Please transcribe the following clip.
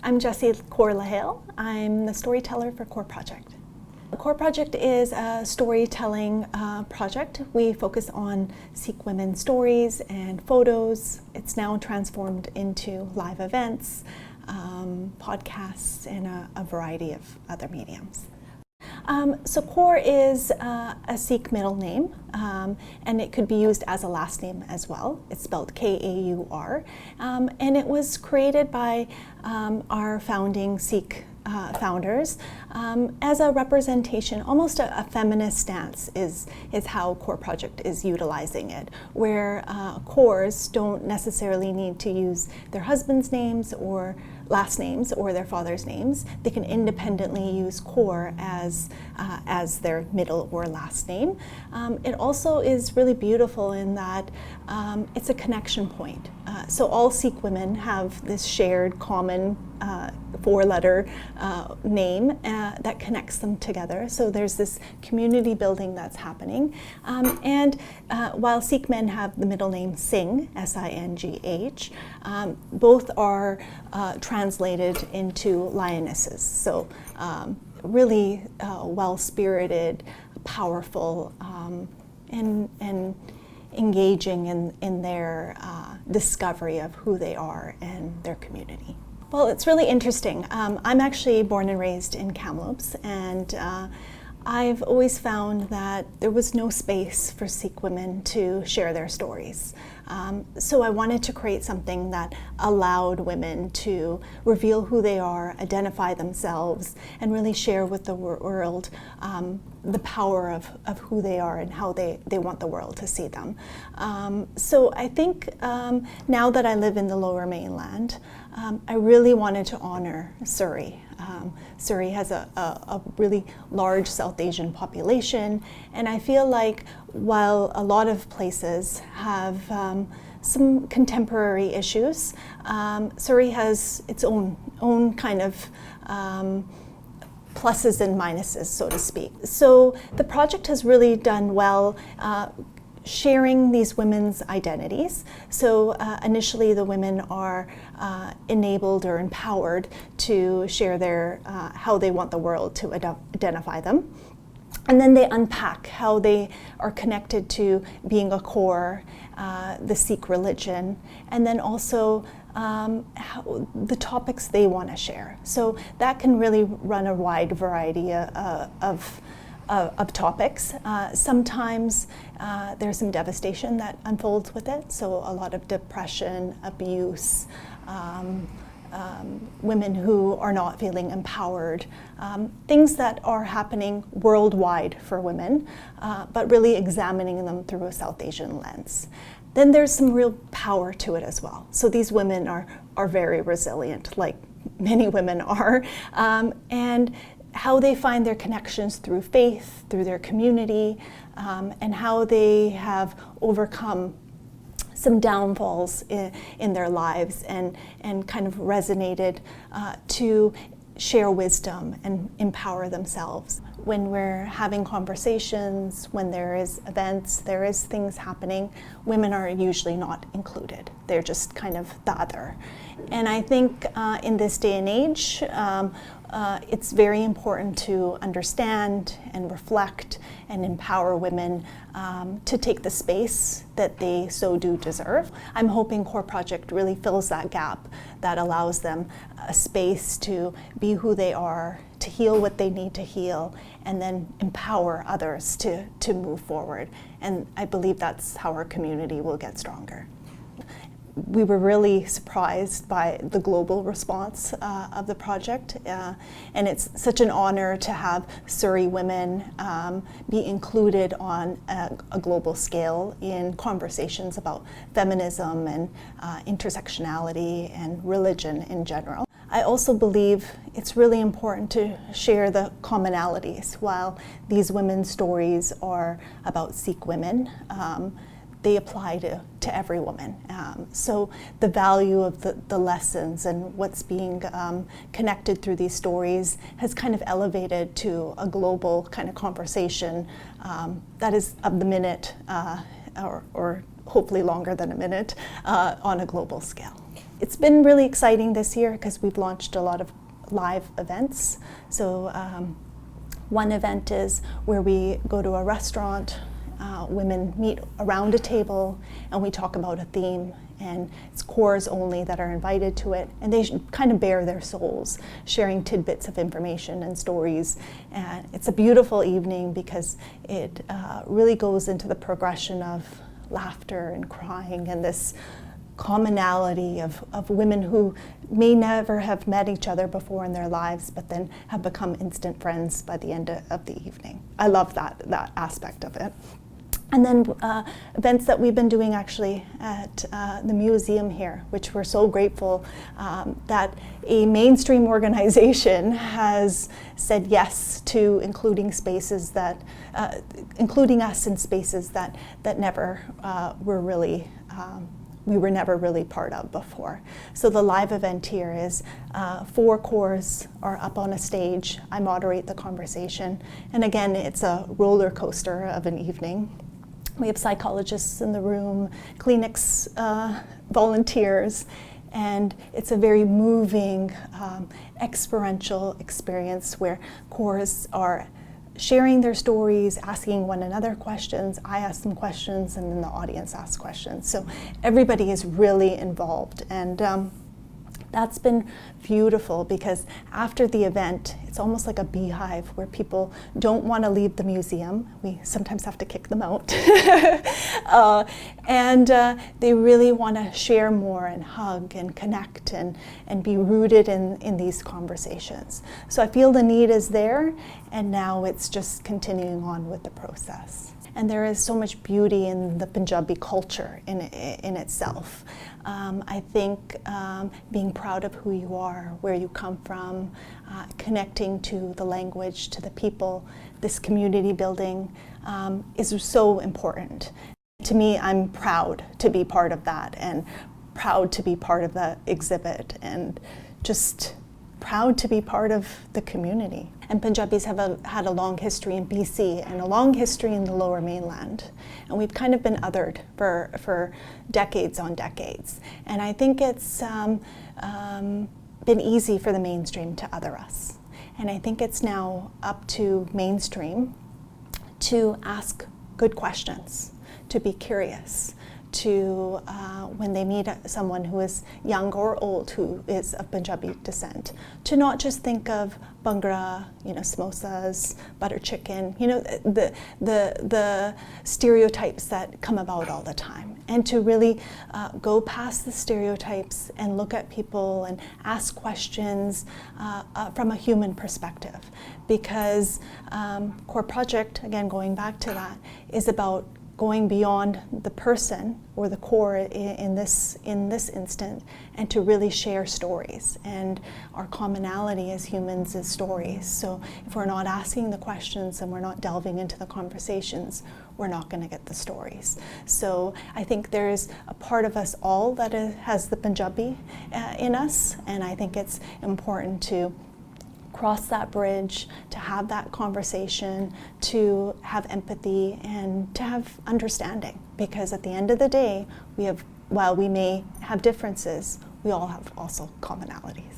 I'm Jessie Kaur. I'm the storyteller for Kaur Project. The Kaur Project is a storytelling project. We focus on Sikh women stories and photos. It's now transformed into live events, podcasts, and a variety of other mediums. So Kaur is a Sikh middle name, and it could be used as a last name as well. It's spelled K-A-U-R, and it was created by our founding Sikh founders as a representation, almost a feminist stance is how Kaur Project is utilizing it, where Kaurs don't necessarily need to use their husband's names or last names or their father's names. They can independently use Kaur as their middle or last name. It also is really beautiful in that it's a connection point. So all Sikh women have this shared common four-letter name that connects them together. So there's this community building that's happening. And while Sikh men have the middle name Singh, S-I-N-G-H, both are translated into lionesses. So really well-spirited, powerful, and engaging in their discovery of who they are and their community. Well, it's really interesting. I'm actually born and raised in Kamloops, and I've always found that there was no space for Sikh women to share their stories. So I wanted to create something that allowed women to reveal who they are, identify themselves, and really share with the world the power of who they are and how they want the world to see them. So I think now that I live in the Lower Mainland, I really wanted to honor Surrey. Surrey has a really large South Asian population, and I feel like while a lot of places have some contemporary issues, Surrey has its own kind of pluses and minuses, so to speak. So the project has really done well sharing these women's identities. So initially the women are enabled or empowered to share their how they want the world to identify them. And then they unpack how they are connected to being a Kaur, the Sikh religion, and then also how the topics they want to share. So that can really run a wide variety of topics. Sometimes there's some devastation that unfolds with it, so a lot of depression, abuse, women who are not feeling empowered, things that are happening worldwide for women, but really examining them through a South Asian lens. Then there's some real power to it as well. So these women are very resilient, like many women are, and how they find their connections through faith, through their community, and how they have overcome some downfalls in their lives and kind of resonated to share wisdom and empower themselves. When we're having conversations, when there is events, there is things happening, women are usually not included. They're just kind of the other. And I think in this day and age, it's very important to understand and reflect and empower women to take the space that they so do deserve. I'm hoping Kaur Project really fills that gap, that allows them a space to be who they are, to heal what they need to heal, and then empower others to move forward. And I believe that's how our community will get stronger. We were really surprised by the global response of the project, and it's such an honor to have Surrey women be included on a global scale in conversations about feminism and intersectionality and religion in general. I also believe it's really important to share the commonalities. While these women's stories are about Sikh women, they apply to every woman. So the value of the lessons and what's being connected through these stories has kind of elevated to a global kind of conversation that is of the minute or hopefully longer than a minute on a global scale. It's been really exciting this year because we've launched a lot of live events. So one event is where we go to a restaurant, women meet around a table, and we talk about a theme. And it's Kaurs only that are invited to it, and they kind of bare their souls, sharing tidbits of information and stories. And it's a beautiful evening because it really goes into the progression of laughter and crying and this commonality of women who may never have met each other before in their lives, but then have become instant friends by the end of the evening. I love that aspect of it. And then events that we've been doing actually at the museum here, which we're so grateful that a mainstream organization has said yes to including spaces that, including us in spaces that never were really, we were never really part of before. So the live event here is 4 Kaurs are up on a stage. I moderate the conversation. And again, it's a roller coaster of an evening. We have psychologists in the room, Kleenex volunteers, and it's a very moving, experiential experience where Kaurs are sharing their stories, asking one another questions. I ask them questions, and then the audience asks questions. So everybody is really involved, and that's been beautiful because after the event, it's almost like a beehive where people don't want to leave the museum. We sometimes have to kick them out. And they really want to share more and hug and connect and be rooted in these conversations. So I feel the need is there, and now it's just continuing on with the process. And there is so much beauty in the Punjabi culture in itself. I think being proud of who you are, where you come from, connecting to the language, to the people, this community building is so important. To me, I'm proud to be part of that, and proud to be part of the exhibit, and just proud to be part of the community. And Punjabis have had a long history in BC and a long history in the Lower Mainland. And we've kind of been othered for decades on decades. And I think it's been easy for the mainstream to other us. And I think it's now up to mainstream to ask good questions, to be curious, to when they meet someone who is young or old who is of Punjabi descent, to not just think of bhangra, samosas, butter chicken, the stereotypes that come about all the time, and to really go past the stereotypes and look at people and ask questions from a human perspective, because Core Project, again going back to that, is about going beyond the person or the core in this instant, and to really share stories. And our commonality as humans is stories. So if we're not asking the questions and we're not delving into the conversations, we're not going to get the stories. So I think there's a part of us all that has the Punjabi in us, and I think it's important to cross that bridge, to have that conversation, to have empathy, and to have understanding. Because at the end of the day, while we may have differences, we all have also commonalities.